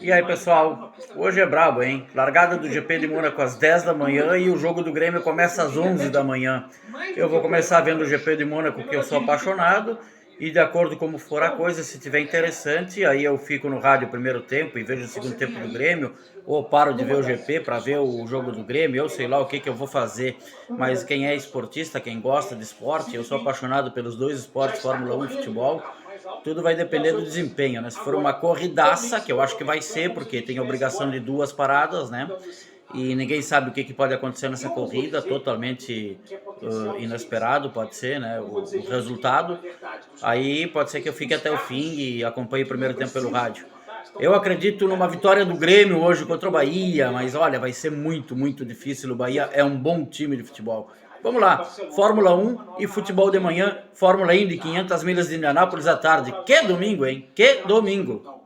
E aí, pessoal, hoje é brabo, hein? Largada do GP de Mônaco às 10 da manhã e o jogo do Grêmio começa às 11 da manhã. Eu vou começar vendo o GP de Mônaco, que eu sou apaixonado, e de acordo como for a coisa, se tiver interessante, aí eu fico no rádio o primeiro tempo e vejo o segundo tempo do Grêmio, ou paro de ver o GP para ver o jogo do Grêmio, eu sei lá o que eu vou fazer. Mas quem é esportista, quem gosta de esporte, eu sou apaixonado pelos dois esportes, Fórmula 1 e futebol. Tudo vai depender do desempenho, né? Se for uma corridaça, que eu acho que vai ser, porque tem a obrigação de duas paradas, né? E ninguém sabe o que pode acontecer nessa corrida, totalmente inesperado pode ser, né? O resultado. Aí pode ser que eu fique até o fim e acompanhe o primeiro tempo pelo rádio. Eu acredito numa vitória do Grêmio hoje contra o Bahia, mas olha, vai ser muito, muito difícil. O Bahia é um bom time de futebol. Vamos lá, Fórmula 1 e futebol de manhã, Fórmula Indy, 500 milhas de Indianápolis à tarde. Que domingo, hein? Que domingo!